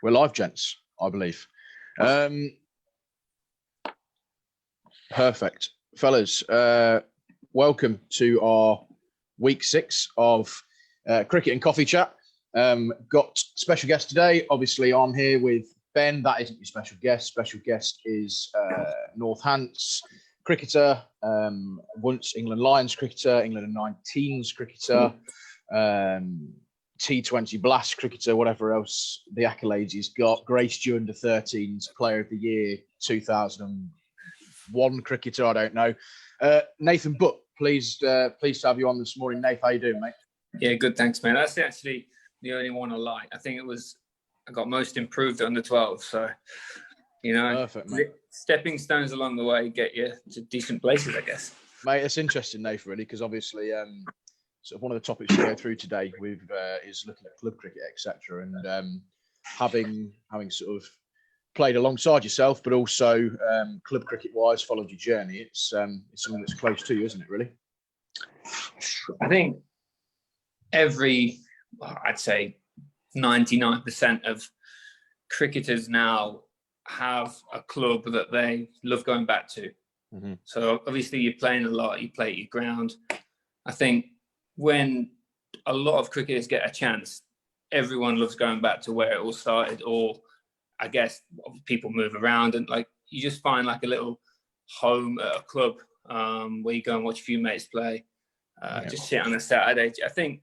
We're live, gents, I believe. Perfect. Fellas, welcome to our week 6 of Cricket and Coffee Chat. Got special guest today. Obviously, I'm here with Ben. That isn't your special guest. Special guest is North Hants cricketer, once England Lions cricketer, England 19s cricketer, T20 Blast cricketer, whatever else the accolades he's got. Graced you under 13s Player of the Year 2001 cricketer, I don't know. Nathan Butt, pleased to have you on this morning. Nathan, how you doing, mate? Yeah, good, thanks, man. That's actually the only one I like. I think I got most improved at under 12, so, Perfect, mate. Stepping stones along the way get you to decent places, I guess. Mate, it's interesting, Nathan, really, because obviously sort of one of the topics to go through today with is looking at club cricket, etc., and having sort of played alongside yourself, but also club cricket-wise, followed your journey. It's something that's close to you, isn't it? Really, I think I'd say 99% of cricketers now have a club that they love going back to. Mm-hmm. So obviously you're playing a lot, you play at your ground. I think when a lot of cricketers get a chance, everyone loves going back to where it all started, or I guess people move around and like you just find like a little home at a club where you go and watch a few mates play, just sit on a Saturday. I think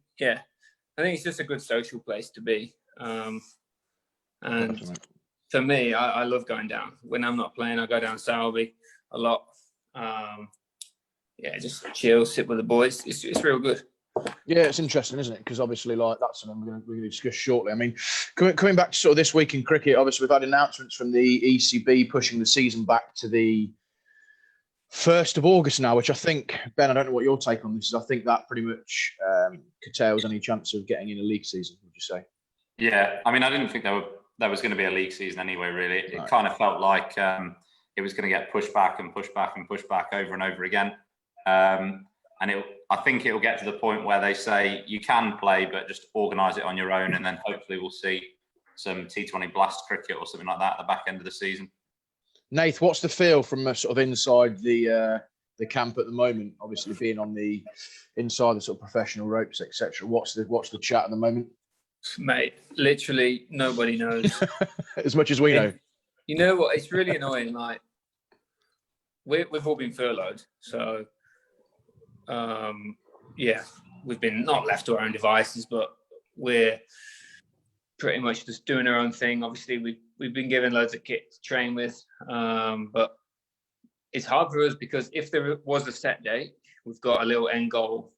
it's just a good social place to be. And for me, I love going down. When I'm not playing, I go down Sowerby a lot. Just chill, sit with the boys. It's real good. Yeah, it's interesting, isn't it? Because obviously, like that's something we're going to discuss shortly. I mean, coming back to sort of this week in cricket, obviously we've had announcements from the ECB pushing the season back to the 1st of August now, which I think, Ben, I don't know what your take on this is. I think that pretty much curtails any chance of getting in a league season. Would you say? Yeah, I mean, I didn't think there was going to be a league season anyway. Really, it kind of felt like it was going to get pushed back and pushed back and pushed back over and over again. And I think it'll get to the point where they say you can play, but just organise it on your own, and then hopefully we'll see some T20 Blast cricket or something like that at the back end of the season. Nath, what's the feel from sort of inside the camp at the moment? Obviously, being on the inside the sort of professional ropes, etc. What's the chat at the moment? Mate, literally nobody knows. As much as we know. You know what? It's really annoying. Like we've all been furloughed, so. We've been not left to our own devices, but we're pretty much just doing our own thing. Obviously, we've been given loads of kit to train with, but it's hard for us because if there was a set date, we've got a little end goal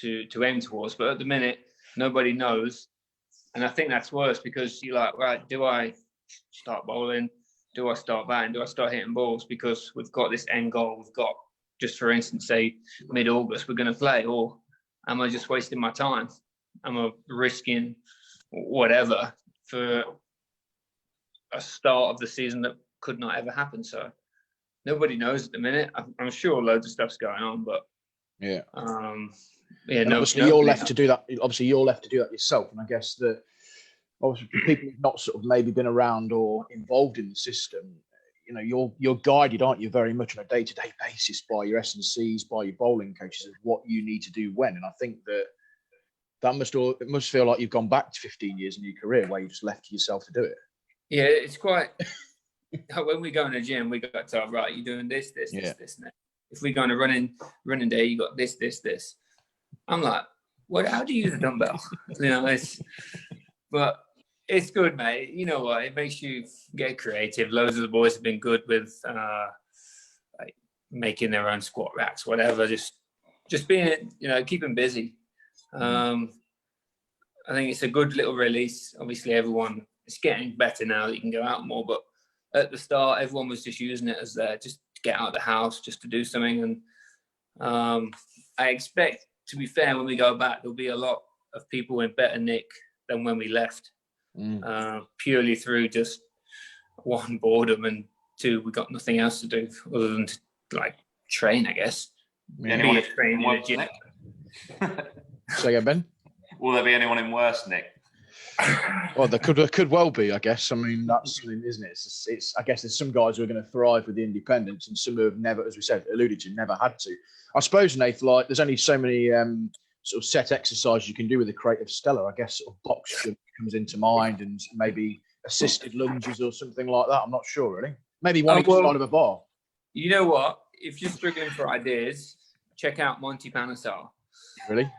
to aim towards. But at the minute, nobody knows, and I think that's worse because you're like, right, do I start bowling? Do I start batting? Do I start hitting balls? Because we've got this end goal. We've got. Just for instance, say mid-August we're going to play, or am I just wasting my time? Am I risking whatever for a start of the season that could not ever happen? So nobody knows at the minute. I'm sure loads of stuff's going on, but obviously you're left to do that. Obviously you're left to do that yourself, and I guess that obviously for people who've not sort of maybe been around or involved in the system. You're guided, aren't you, very much on a day-to-day basis by your S&Cs, by your bowling coaches of what you need to do when. And I think it must feel like you've gone back to 15 years in your career where you just left to yourself to do it. Yeah, it's quite. When we go in the gym, we got to right. You're doing this, this. Now. If we go on a running day, you got this. I'm like, what? How do you use a dumbbell? But. It's good, mate. You know what? It makes you get creative. Loads of the boys have been good with like making their own squat racks, whatever. Just being, keeping busy. I think it's a good little release. Obviously, everyone is getting better now that you can go out more. But at the start, everyone was just using it as just to get out of the house, just to do something. And I expect, to be fair, when we go back, there'll be a lot of people in better nick than when we left. Purely through just one, boredom, and two, we got nothing else to do other than to train, I guess. Anyone in worse, Nick? Say again, Ben? Will there be anyone in worse, Nick? Well, there could well be, I guess. I mean, that's something, isn't it? It's I guess there's some guys who are going to thrive with the independence, and some who have never, as we said, alluded to, never had to. I suppose, Nath, like there's only so many sort of set exercises you can do with the Creative Stella. I guess sort of box jump comes into mind, and maybe assisted lunges or something like that. I'm not sure really. Maybe one each side of a bar. You know what? If you're struggling for ideas, check out Monty Panesar. Really?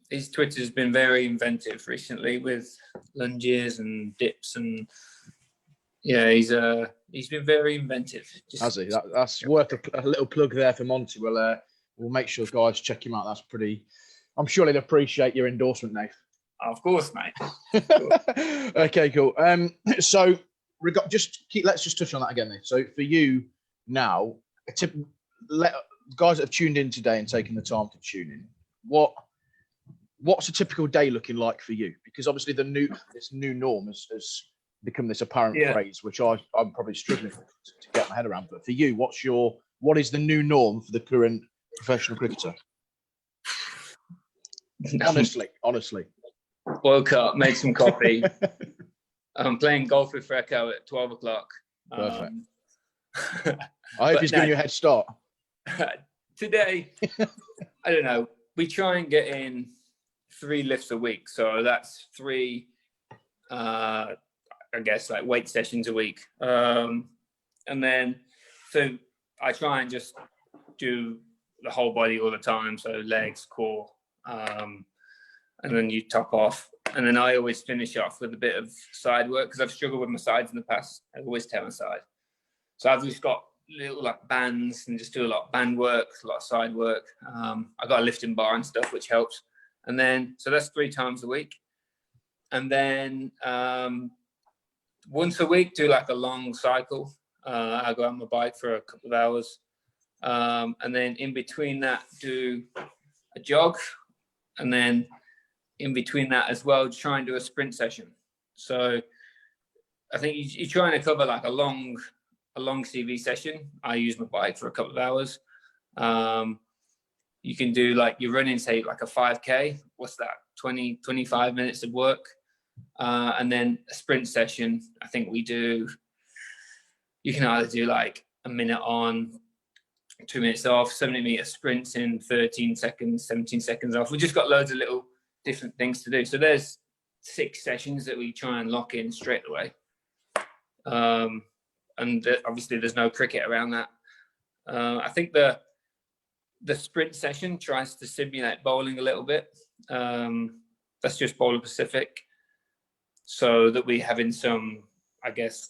His Twitter's been very inventive recently with lunges and dips, and yeah, he's been very inventive. Has he? That's worth a little plug there for Monty. We'll make sure guys check him out. That's pretty. I'm sure he'll appreciate your endorsement, Nate. Of course, mate. Okay, cool. So let's just touch on that again, Nate. So for you now, guys that have tuned in today and taken the time to tune in, what's a typical day looking like for you? Because obviously this new norm has become this apparent phrase, which I'm probably struggling to get my head around. But for you, what is the new norm for the current professional cricketer? Honestly. Woke up, made some coffee. I'm playing golf with Freco at 12 o'clock. Perfect. I hope he's giving you a head start. Today, I don't know. We try and get in 3 lifts a week. So that's 3, I guess, like weight sessions a week. And then, so I try and just do the whole body all the time. So legs, core, and then you top off. And then I always finish off with a bit of side work because I've struggled with my sides in the past. I always tear my side. So I've just got little like bands and just do a lot of band work, a lot of side work. I got a lifting bar and stuff, which helps. And then, so that's 3 times a week. And then once a week, do like a long cycle. I go out on my bike for a couple of hours. And then in between that, do a jog. And then in between that as well, try and do a sprint session. So I think you're trying to cover like a long CV session. I use my bike for a couple of hours. You can do like you're running, say like a 5K. What's that? 20, 25 minutes of work. And then a sprint session. I think you can either do like a minute on, 2 minutes off, 70-meter sprints in 13 seconds, 17 seconds off. We've just got loads of little different things to do. So there's 6 sessions that we try and lock in straight away. And obviously there's no cricket around that. I think the sprint session tries to simulate bowling a little bit. That's just Bowler Pacific. So that we're having some, I guess,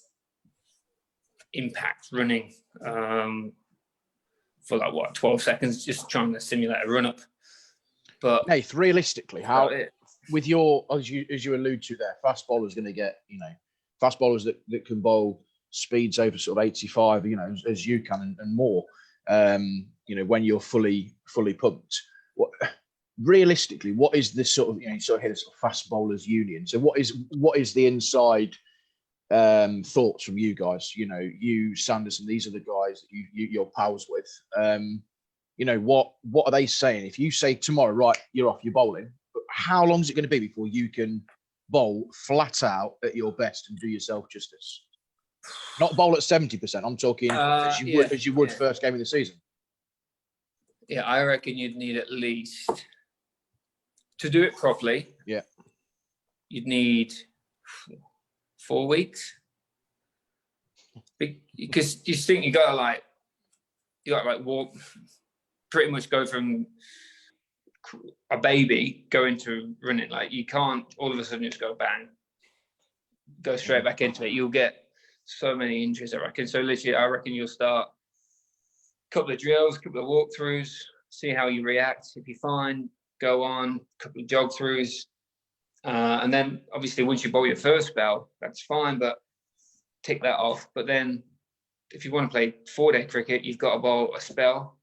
impact running for like 12 seconds, just trying to simulate a run up. But Nath, realistically, how with your as you allude to there, fast bowlers going to get fast bowlers that can bowl speeds over sort of 85, as you can and more. When you're fully pumped. Realistically, what is this sort of you sort of hear this sort of fast bowlers union? So what is the inside thoughts from you guys? You Sanderson, these are the guys that you're pals with. What are they saying? If you say tomorrow, right, you're off, you're bowling, but how long is it going to be before you can bowl flat out at your best and do yourself justice? Not bowl at 70%. I'm talking as you would first game of the season. Yeah, I reckon you'd need at least to do it properly. Yeah, you'd need 4 weeks because you think you got to walk, pretty much go from a baby going to running. Like you can't all of a sudden just go bang, go straight back into it. You'll get so many injuries, I reckon. So literally, I reckon you'll start a couple of drills, a couple of walkthroughs, see how you react. If you're fine, go on, a couple of jog throughs. And then obviously once you bowl your first spell, that's fine, but tick that off. But then if you want to play 4-day cricket, you've got to bowl a spell,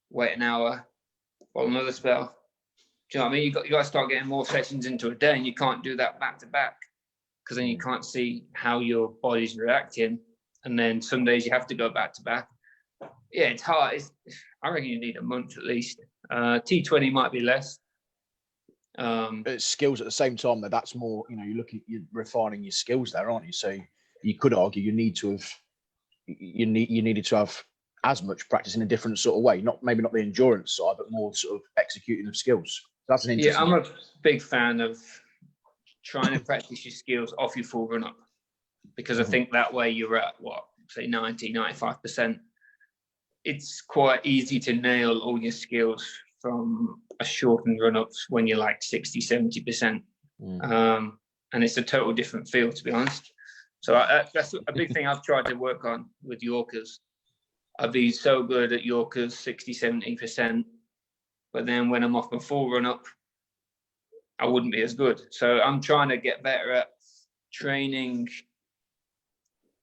wait an hour, bowl another spell. Do you know what I mean? You got to start getting more sessions into a day, and you can't do that back to back because then you can't see how your body's reacting. And then some days you have to go back to back. Yeah, it's hard. I reckon you need a month at least. T20 might be less. But skills at the same time, that's more, you're refining your skills there, aren't you? So you could argue you needed to have as much practice in a different sort of way, maybe not the endurance side, but more sort of executing of skills. That's an interesting. Yeah, I'm a big fan of trying to practice your skills off your full run up, because I think that way you're at say 90-95%. It's quite easy to nail all your skills from a shortened run ups when you're like 60-70%. And it's a total different feel, to be honest. So that's a big thing I've tried to work on with Yorkers. I'd be so good at Yorkers 60-70%, but then when I'm off my full run up, I wouldn't be as good. So I'm trying to get better at training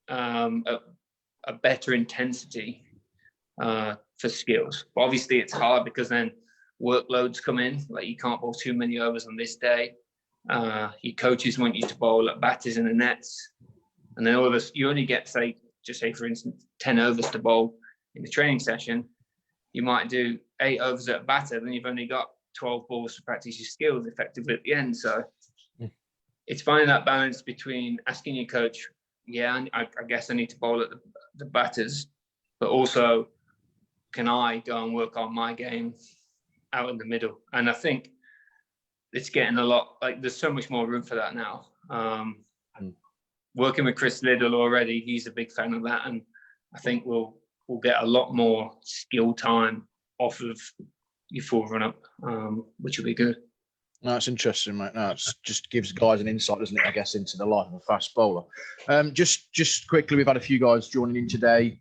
a better intensity for skills. But obviously it's hard because then workloads come in, like you can't bowl too many overs on this day. Your coaches want you to bowl at batters in the nets, and then all of us, you only get say for instance 10 overs to bowl in the training session. You might do 8 overs at a batter, then you've only got 12 balls to practice your skills effectively at the end. So it's finding that balance between asking your coach, I guess I need to bowl at the batters, but also can I go and work on my game out in the middle? And I think it's getting a lot, like there's so much more room for that now. Working with Chris Liddell already, he's a big fan of that, and I think we'll get a lot more skill time off of your full run up, which will be good. No, it's interesting, mate. No, it just gives guys an insight, doesn't it, I guess, into the life of a fast bowler. Just quickly, we've had a few guys joining in today.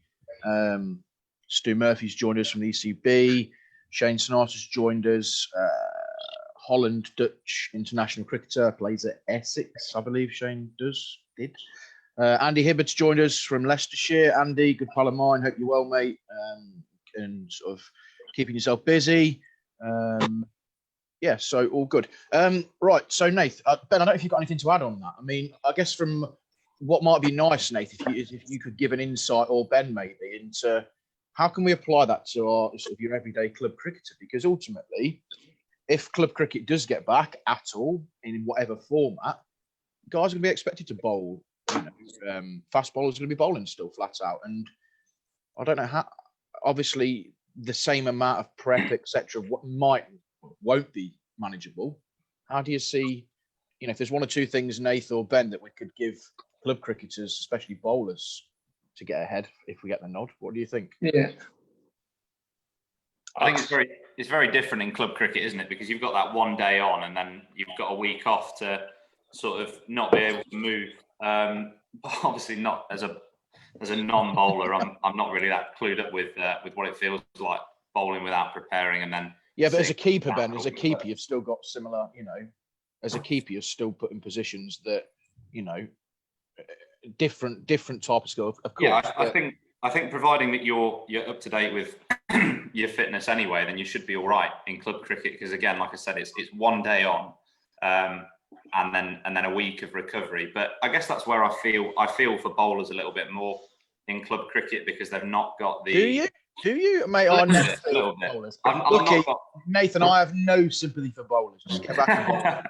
Stu Murphy's joined us from the ECB. Shane Sonatas joined us. Holland Dutch international cricketer, plays at Essex, I believe Shane did. Andy Hibbert's joined us from Leicestershire. Andy, good pal of mine. Hope you're well, mate, and sort of keeping yourself busy. So all good. Right, so Nath, Ben, I don't know if you've got anything to add on that. I mean, I guess from what might be nice, Nath, if you could give an insight, or Ben maybe, into how can we apply that to our sort of your everyday club cricketer? Because ultimately, if club cricket does get back at all in whatever format, guys are going to be expected to bowl. Fast bowlers are going to be bowling still flat out, and I don't know how. Obviously, the same amount of prep, etc., won't be manageable. How do you see, if there's one or two things, Nath or Ben, that we could give club cricketers, especially bowlers, to get ahead if we get the nod? What do you think? Yeah, I think it's very different in club cricket, isn't it? Because you've got that one day on, and then you've got a week off to sort of not be able to move. Obviously, not as a non-bowler, I'm not really that clued up with what it feels like bowling without preparing, and then. Yeah, but as a keeper, Ben, you've still got similar. As a keeper, you're still put in positions that, different type of skill. Of course. Yeah, I think providing that you're up to date with your fitness anyway, then you should be all right in club cricket. Because again, like I said, it's one day on, and then a week of recovery. But I guess that's where I feel for bowlers a little bit more in club cricket, because they've not got the. Do you, mate? I never feel for bowlers. Nathan, I have no sympathy for bowlers. Just get back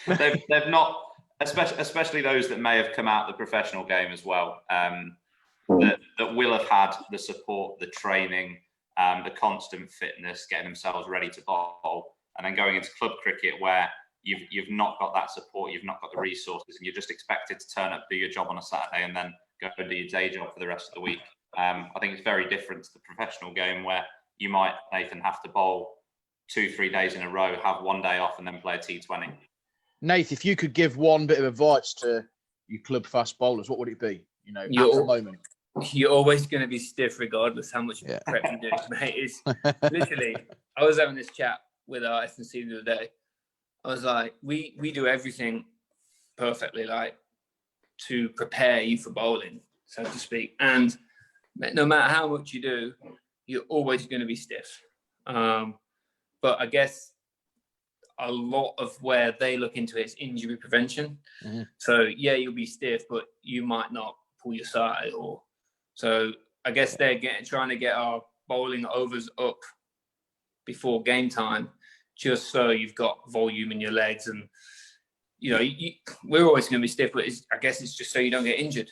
to they've not, especially those that may have come out of the professional game as well, that will have had the support, the training, the constant fitness, getting themselves ready to bowl, and then going into club cricket where you've not got that support, you've not got the resources, and you're just expected to turn up, do your job on a Saturday, and then go and do your day job for the rest of the week. I think it's very different to the professional game, where you might, Nathan, have to bowl 2-3 days in a row, have one day off, and then play a T20. Nath, if you could give one bit of advice to your club fast bowlers, what would it be? At the moment, you're always going to be stiff regardless how much prep you do, mate. It's literally. I was having this chat with our S&C the other day. I was like, we do everything perfectly, like to prepare you for bowling, so to speak, and no matter how much you do, you're always going to be stiff. But I guess a lot of where they look into it is injury prevention. Mm-hmm. So you'll be stiff, but you might not pull your side, or so I guess they're trying to get our bowling overs up before game time, just so you've got volume in your legs. And, you know, we're always going to be stiff, but I guess it's just so you don't get injured.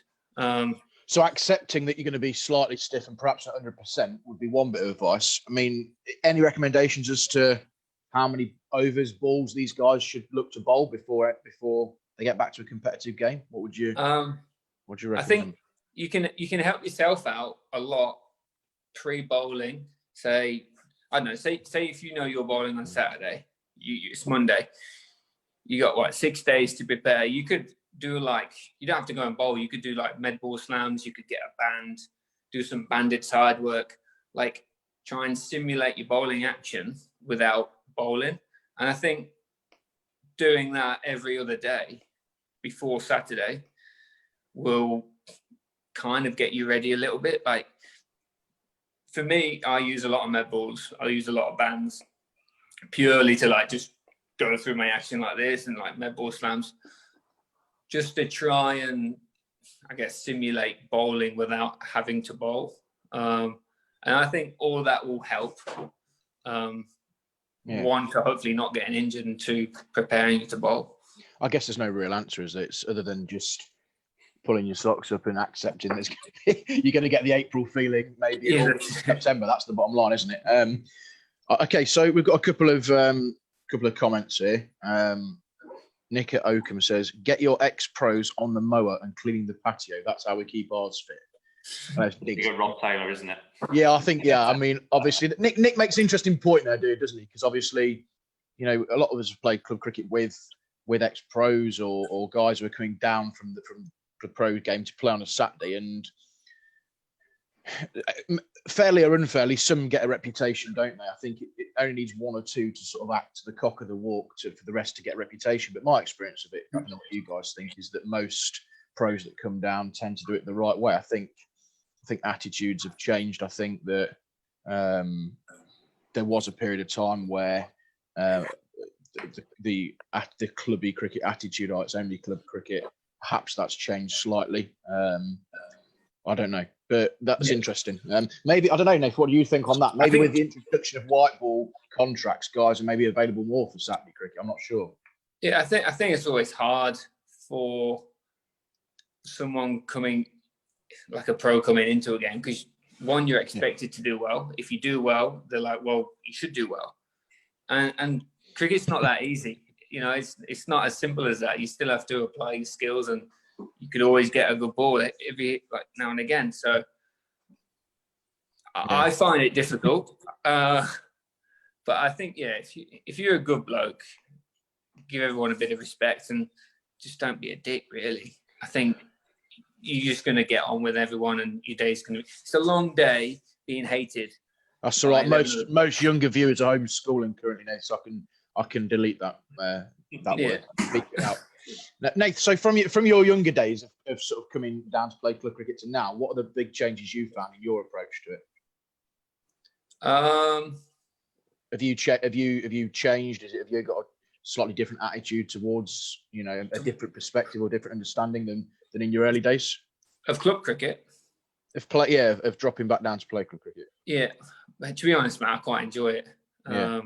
So accepting that you're going to be slightly stiff and perhaps not 100% would be one bit of advice. I mean, any recommendations as to how many overs, balls these guys should look to bowl before they get back to a competitive game? What would you recommend? I think you can help yourself out a lot pre-bowling. Say, I don't know, say if you know you're bowling on Saturday, it's Monday, you got 6 days to prepare. You could do you don't have to go and bowl. You could do like med ball slams. You could get a band, do some banded side work, like try and simulate your bowling action without bowling. And I think doing that every other day before Saturday will kind of get you ready a little bit. Like for me, I use a lot of med balls. I use a lot of bands purely to just go through my action like this and like med ball slams, just to try and, I guess, simulate bowling without having to bowl. And I think all that will help. One, to hopefully not getting injured, and two, preparing you to bowl. I guess there's no real answer, is it? Other than just pulling your socks up and accepting that you're going to get the April feeling, maybe in August, September. That's the bottom line, isn't it? Okay, so we've got a couple of comments here. Nick at Oakham says, "Get your ex-pros on the mower and cleaning the patio. That's how we keep ours fit." You got Rob Taylor, isn't it? Yeah, I think. Yeah, I mean, obviously, Nick makes an interesting point there, doesn't he? Because obviously, you know, a lot of us have played club cricket with ex-pros or guys who are coming down from the pro game to play on a Saturday, and fairly or unfairly, some get a reputation, don't they? I think it only needs one or two to sort of act the cock of the walk for the rest to get a reputation. But my experience of it, I don't know what you guys think, is that most pros that come down tend to do it the right way. I think attitudes have changed. I think that there was a period of time where the clubby cricket attitude, it's only club cricket. Perhaps that's changed slightly. I don't know, but that's interesting. Maybe, I don't know, Nathan, what do you think on that? Maybe with the introduction of white ball contracts, guys are maybe available more for Saturday cricket. I'm not sure. Yeah, I think it's always hard for someone coming, like a pro coming into a game, because one, you're expected to do well. If you do well, they're like, well, you should do well. And cricket's not that easy. You know, it's not as simple as that. You still have to apply your skills, and you could always get a good ball every now and again. So I find it difficult. But I think, if you're a good bloke, give everyone a bit of respect and just don't be a dick, really. I think you're just going to get on with everyone, and your day's going to be... It's a long day being hated. That's all right. Most younger viewers are homeschooling currently now, so I can delete that word. Speak it out. Nathan, so from your younger days of sort of coming down to play club cricket to now, what are the big changes you found in your approach to it? Have you changed? Have you got a slightly different attitude towards, you know, a different perspective or different understanding than in your early days of club cricket? Of dropping back down to play club cricket. Yeah, but to be honest, man, I quite enjoy it. Yeah.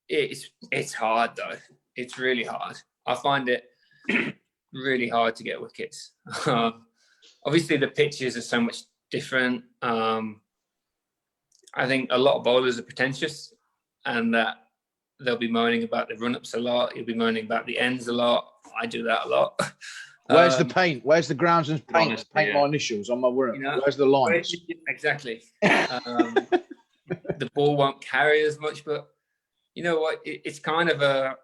It's hard though. It's really hard. I find it really hard to get wickets. Obviously, the pitches are so much different. I think a lot of bowlers are pretentious, and that they'll be moaning about the run-ups a lot. You'll be moaning about the ends a lot. I do that a lot. Where's the paint? Where's the grounds and paint? Honestly, paint my initials on my work. You know, where's the lines? Exactly. The ball won't carry as much, but you know what? It's kind of a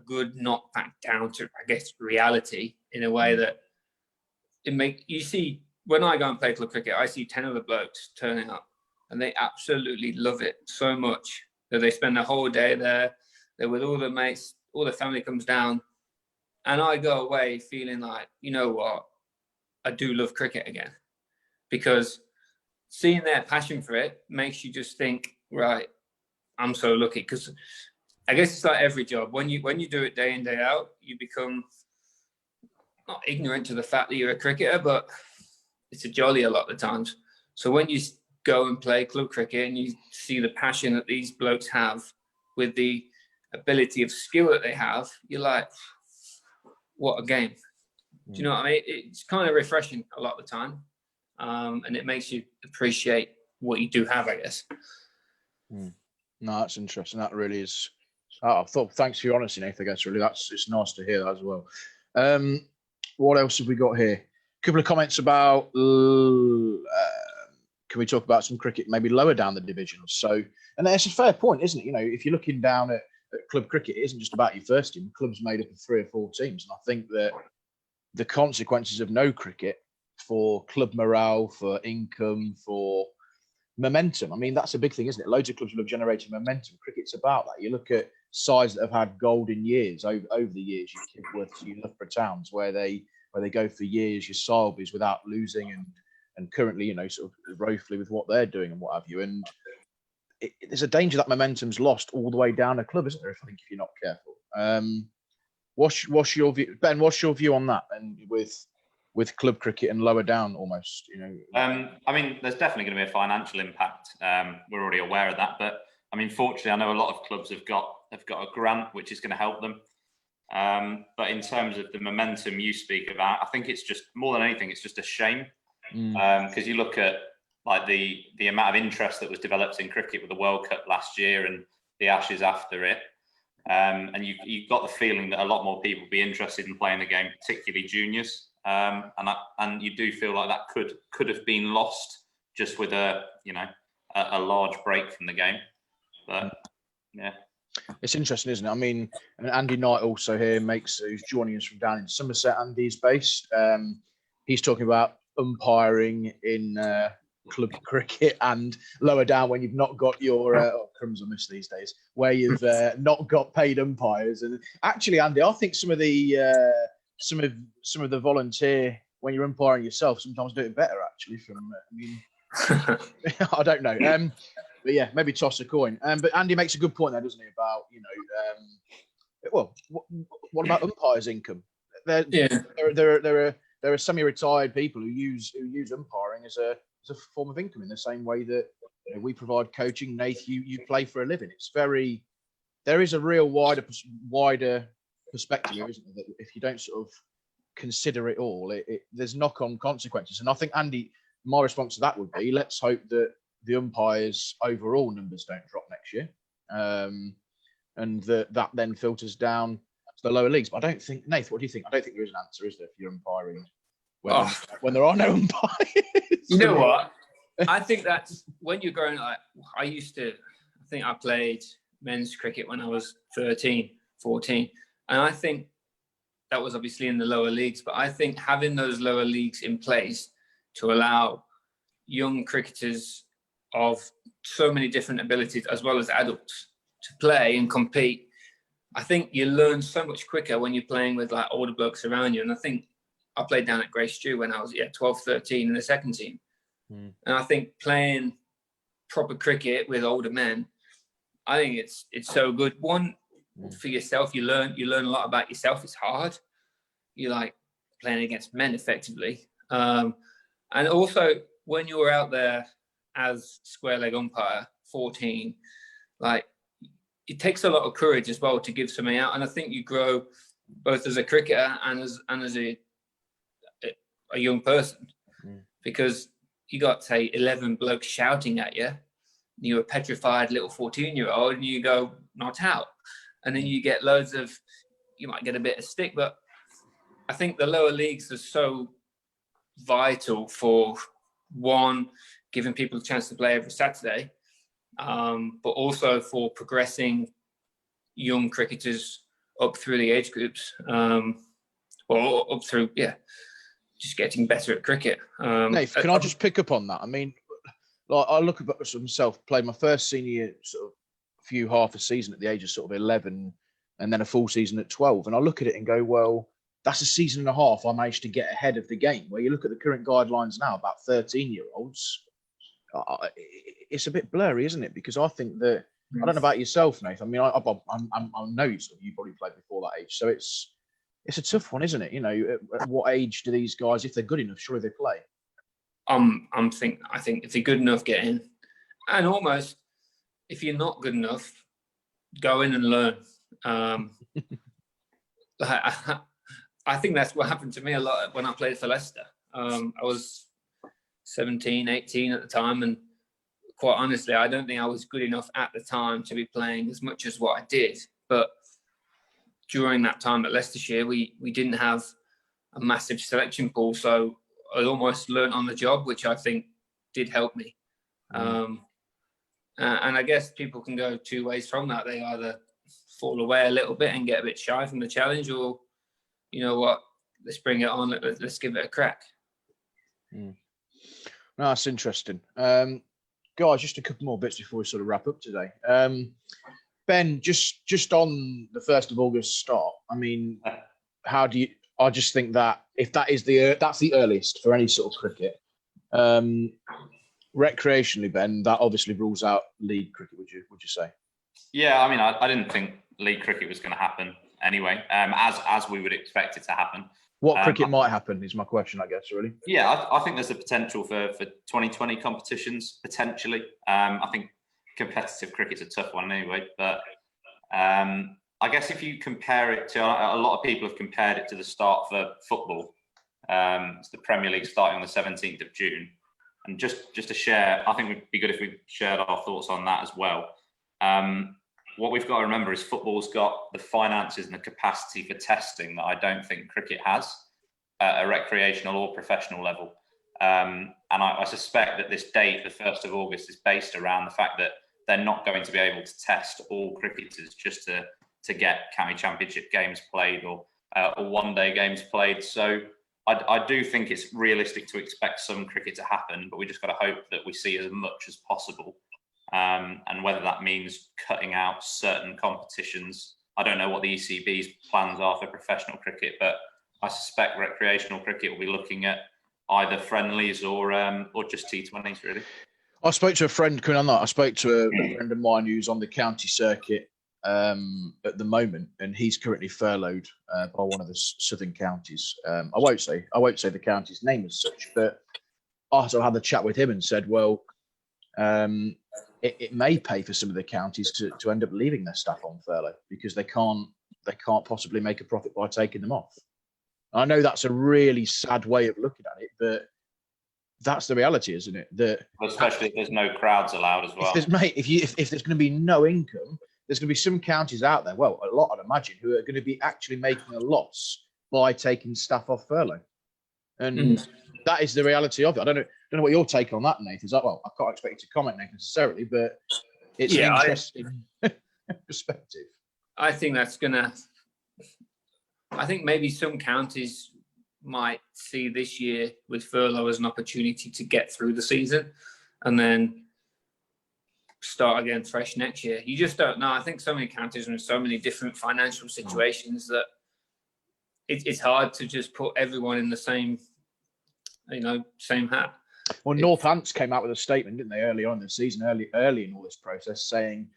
good knock back down to, I guess, reality in a way that you see when I go and play club cricket, I see 10 other blokes turning up, and they absolutely love it so much that they spend the whole day there. They're with all their mates, all the family comes down. And I go away feeling like, you know what, I do love cricket again. Because seeing their passion for it makes you just think, right, I'm so lucky. Because I guess it's like every job. When you do it day in, day out, you become not ignorant to the fact that you're a cricketer, but it's a jolly a lot of the times. So when you go and play club cricket and you see the passion that these blokes have, with the ability of skill that they have, you're like, what a game. Do you know what I mean? It's kind of refreshing a lot of the time. And it makes you appreciate what you do have, I guess. No, that's interesting. That really is. Thanks for your honesty, Nathan. I guess really, it's nice to hear that as well. What else have we got here? A couple of comments about. Can we talk about some cricket, maybe lower down the divisions? So, and that's a fair point, isn't it? You know, if you're looking down at club cricket, it isn't just about your first team. The club's made up of 3 or 4 teams, and I think that the consequences of no cricket for club morale, for income, for momentum. I mean, that's a big thing, isn't it? Loads of clubs will have generated momentum. Cricket's about that. You look at sides that have had golden years over the years. Your Kibworths, your Loughborough Towns, where they go for years. Your Soulbys without losing, and currently, you know, sort of woefully with what they're doing and what have you. And there's a danger that momentum's lost all the way down a club, isn't there? I think if you're not careful. What's your view, Ben? What's your view on that? And with club cricket and lower down, almost, you know. I mean, there's definitely going to be a financial impact. We're already aware of that, but I mean, fortunately, I know a lot of clubs have got a grant which is going to help them. But in terms of the momentum you speak about, I think it's just more than anything, it's just a shame. Because you look at like the amount of interest that was developed in cricket with the World Cup last year and the Ashes after it, and you got the feeling that a lot more people would be interested in playing the game, particularly juniors. And you do feel like that could have been lost just with a large break from the game. But yeah, it's interesting, isn't it? I mean, and Andy Knight also here who's joining us from down in Somerset. Andy's based. He's talking about umpiring in club cricket and lower down when you've not got your crumbs on this these days, where you've not got paid umpires. And actually, Andy, I think some of the volunteer when you're umpiring yourself sometimes do it better. Actually, I don't know. But yeah, maybe toss a coin. But Andy makes a good point there, doesn't he? About what about umpires' income? There are semi-retired people who use umpiring as a form of income in the same way that we provide coaching. Nath, you play for a living. There is a real wider perspective here, isn't there? That if you don't sort of consider it all, there's knock-on consequences. And I think, Andy, my response to that would be, let's hope that the umpires' overall numbers don't drop next year, and that then filters down to the lower leagues. But I don't think, Nath, what do you think? I don't think there is an answer, is there, if you're umpiring when there are no umpires? You know what? I think that's when you're growing. Like, I think I played men's cricket when I was 13, 14. And I think that was obviously in the lower leagues. But I think having those lower leagues in place to allow young cricketers of so many different abilities, as well as adults, to play and compete, I think you learn so much quicker when you're playing with like older blokes around you. And I think I played down at Grey Stew when I was 12, 13 in the second team. And I think playing proper cricket with older men, I think it's so good. One, for yourself, you learn a lot about yourself. It's hard. You like playing against men effectively. And also when you're out there as square leg umpire, 14, like it takes a lot of courage as well to give something out. And I think you grow both as a cricketer and as a young person, because you got, say, 11 blokes shouting at you. You're a petrified little 14-year-old and you go not out. And then you get you might get a bit of stick. But I think the lower leagues are so vital for, one, giving people a chance to play every Saturday, but also for progressing young cricketers up through the age groups, or up through, just getting better at cricket. Nath, can I just pick up on that? I mean, like, I look at myself, played my first senior sort of half a season at the age of sort of 11, and then a full season at 12. And I look at it and go, well, that's a season and a half I managed to get ahead of the game. Where you look at the current guidelines now about 13-year-olds, it's a bit blurry, isn't it? Because I think that, I don't know about yourself, Nath. I mean, I know you probably played before that age. So it's a tough one, isn't it? You know, at what age do these guys, if they're good enough, surely they play? I think if you're good enough, get in. And almost, if you're not good enough, go in and learn. I think that's what happened to me a lot when I played for Leicester. I was 17, 18 at the time, and quite honestly, I don't think I was good enough at the time to be playing as much as what I did. But during that time at Leicestershire, we didn't have a massive selection pool, so I almost learned on the job, which I think did help me. And I guess people can go two ways from that. They either fall away a little bit and get a bit shy from the challenge, or, you know what, let's bring it on, let's give it a crack. No, that's interesting. Guys, just a couple more bits before we sort of wrap up today. Ben, just on the 1st of August start, I mean, how do you, I just think that if that is that's the earliest for any sort of cricket, recreationally, Ben, that obviously rules out league cricket, would you say? Yeah, I mean, I didn't think league cricket was going to happen anyway, as we would expect it to happen. What cricket might happen is my question, I guess, really. Yeah, I think there's a potential for 2020 competitions, potentially. I think competitive cricket's a tough one anyway, but I guess if you compare it to, a lot of people have compared it to the start for football. It's the Premier League starting on the 17th of June. And just to share, I think it would be good if we shared our thoughts on that as well. What we've got to remember is football's got the finances and the capacity for testing that I don't think cricket has at a recreational or professional level. And I suspect that this date, the 1st of August, is based around the fact that they're not going to be able to test all cricketers just to get county championship games played or one-day games played. So I do think it's realistic to expect some cricket to happen, but we just got to hope that we see as much as possible. And whether that means cutting out certain competitions, I don't know what the ECB's plans are for professional cricket, but I suspect recreational cricket will be looking at either friendlies or just T20s, really. I spoke to a friend coming on that. I spoke to a friend of mine who's on the county circuit at the moment, and he's currently furloughed by one of the southern counties. I won't say the county's name as such, but I also had a chat with him and said, well, it may pay for some of the counties to end up leaving their staff on furlough because they can't possibly make a profit by taking them off. I know that's a really sad way of looking at it, but that's the reality, isn't it? Especially if there's no crowds allowed as well. If there's going to be no income, there's going to be some counties out there, well, a lot, I'd imagine, who are going to be actually making a loss by taking staff off furlough. And that is the reality of it. I don't know what your take on that, Nathan. Is that, well, I can't expect you to comment, Nathan, necessarily, but it's an interesting perspective. I think that's going to... I think maybe some counties might see this year with furlough as an opportunity to get through the season and then start again fresh next year. You just don't know. I think so many counties are in so many different financial situations that it's hard to just put everyone in the same hat. Well, Northants came out with a statement, didn't they, early on in the season, early in all this process, saying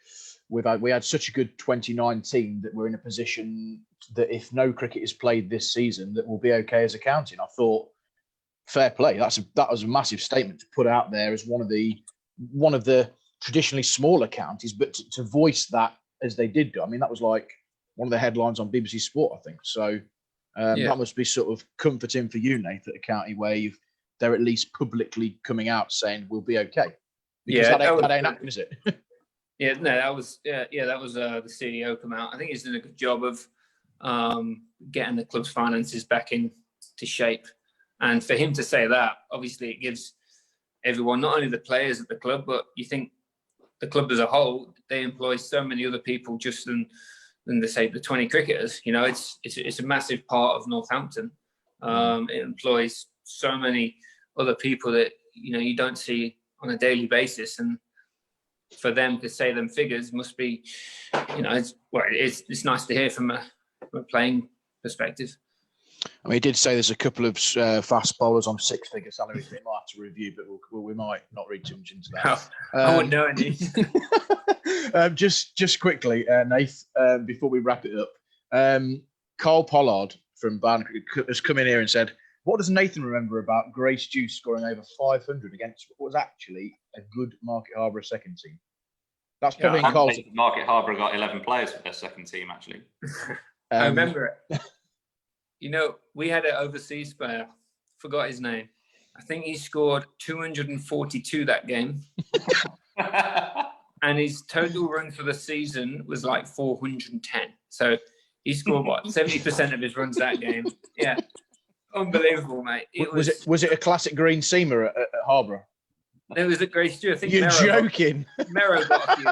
we had such a good 2019 that we're in a position that if no cricket is played this season, that we'll be okay as a county. And I thought, fair play. That was a massive statement to put out there as one of the traditionally smaller counties, but to voice that as they did do. I mean, that was like one of the headlines on BBC Sport, I think. So that must be sort of comforting for you, Nathan, at a county where they're at least publicly coming out saying we'll be okay. Because that ain't happening, is it? That was the CEO come out. I think he's done a good job of getting the club's finances back into shape. And for him to say that, obviously it gives everyone, not only the players at the club, but you think the club as a whole, they employ so many other people just than they say the 20 cricketers. You know, it's a massive part of Northampton. It employs so many other people that, you know, you don't see on a daily basis. And for them to say them figures must be, you know, it's nice to hear from a playing perspective. I mean, he did say there's a couple of fast bowlers on six-figure salaries we might have to review, but we might not read too much into that. I wouldn't know any. Just quickly, Nath, before we wrap it up, Carl Pollard from Barn has come in here and said, what does Nathan remember about Grace Juice scoring over 500 against what was actually a good Market Harborough second team? That's probably Yeah, in Carl's. Market Harbour got 11 players for their second team, actually. I remember it. You know, we had an overseas player, forgot his name. I think he scored 242 that game. And his total run for the season was like 410. So he scored, what, 70% of his runs that game. Yeah. Unbelievable, mate. Was it a classic green seamer at Harbour? It was a great stew. I think You're joking. Mero got a few,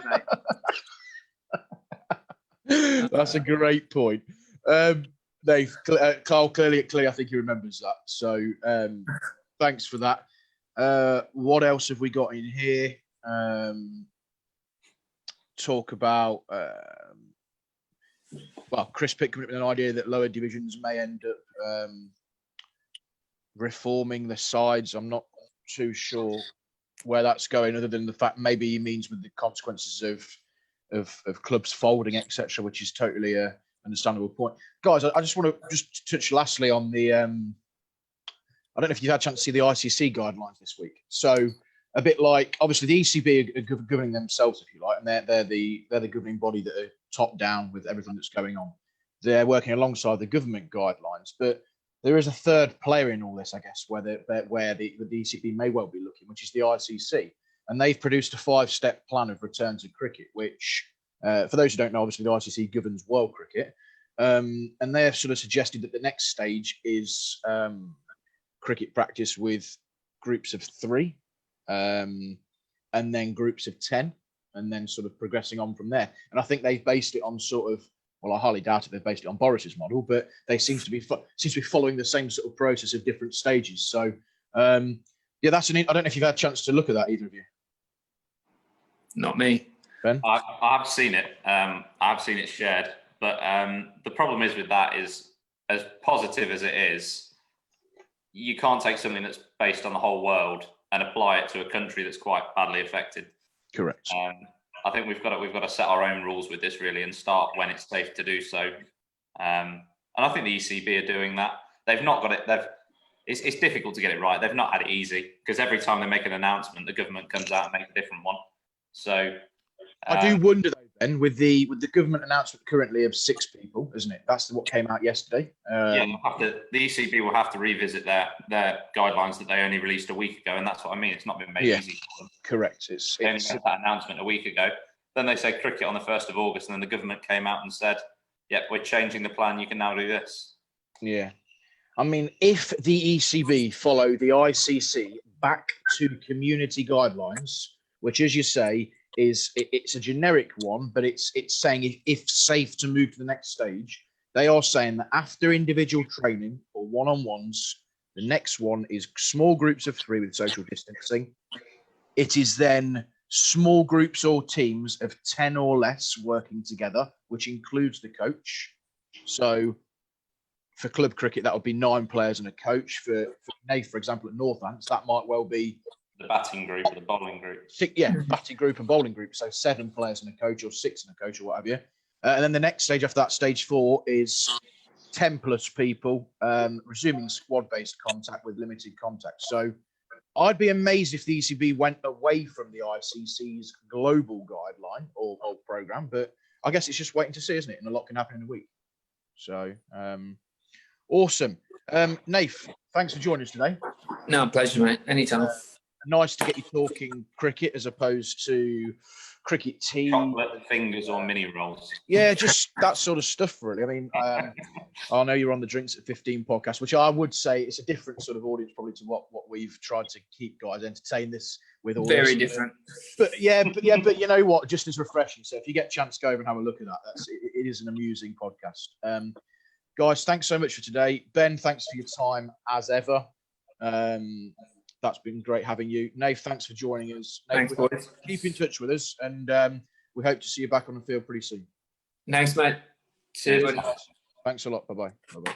mate. That's a great point. Dave, Carl clearly, I think he remembers that. So thanks for that. What else have we got in here? Talk about Chris Pitt coming up with an idea that lower divisions may end up reforming the sides. I'm not too sure where that's going, other than the fact maybe he means with the consequences of clubs folding, etc., which is totally a understandable point. Guys, I just want to just touch lastly on the I don't know if you've had a chance to see the ICC guidelines this week. So a bit like, obviously the ECB are governing themselves, if you like, and they're the governing body that are top down with everything that's going on. They're working alongside the government guidelines, but there is a third player in all this, I guess, where the ECB may well be looking, which is the ICC, and they've produced a 5-step plan of return to cricket, which, for those who don't know, obviously the ICC governs world cricket, and they have sort of suggested that the next stage is cricket practice with groups of 3. And then groups of 10, and then sort of progressing on from there. And I think they've based it on sort of, well, I highly doubt it they've based it on Boris's model, but they seem to be following the same sort of process of different stages. So, yeah, that's I don't know if you've had a chance to look at that, either of you. Not me. Ben? I've seen it. I've seen it shared. But the problem is with that is, as positive as it is, you can't take something that's based on the whole world and apply it to a country that's quite badly affected. Correct. I think we've got to set our own rules with this, really, and start when it's safe to do so. And I think the ECB are doing that. They've not got it. It's difficult to get it right. They've not had it easy, because every time they make an announcement, the government comes out and makes a different one. So I do wonder, though, Ben, with the government announcement currently of 6 people, isn't it? That's what came out yesterday. The ECB will have to revisit their guidelines that they only released a week ago, and that's what I mean. It's not been made easy for them. Correct. They only made that announcement a week ago. Then they say cricket on the 1st of August, and then the government came out and said, "Yep, we're changing the plan. You can now do this." Yeah. I mean, if the ECB follow the ICC back to community guidelines, which, as you say, it's a generic one, but it's saying if safe to move to the next stage, they are saying that after individual training or one-on-ones, the next one is small groups of 3 with social distancing. It is then small groups or teams of 10 or less working together, which includes the coach. So for club cricket, that would be 9 players and a coach. For Nath, for example, at Northants, that might well be the batting group or the bowling group. Batting group and bowling group. So 7 players and a coach, or 6 and a coach, or what have you. And then the next stage after that, stage 4, is 10 plus people, resuming squad-based contact with limited contact. So I'd be amazed if the ECB went away from the ICC's global guideline or program, but I guess it's just waiting to see, isn't it? And a lot can happen in a week. So awesome. Nath, thanks for joining us today. No, pleasure, mate. Anytime. Nice to get you talking cricket as opposed to cricket tea. Chocolate fingers or mini rolls. Yeah, just that sort of stuff, really. I mean, I know you're on the Drinks at 15 podcast, which I would say it's a different sort of audience probably to what we've tried to keep guys entertain this with. All very this. Different. But you know what? Just as refreshing. So if you get a chance, go over and have a look at that. It is an amusing podcast. Guys, thanks so much for today. Ben, thanks for your time as ever. That's been great having you. Nath, thanks for joining us. Thanks, boys. Keep in touch with us, and we hope to see you back on the field pretty soon. Thanks, mate. See you, buddy. Thanks a lot. Bye-bye. Bye-bye.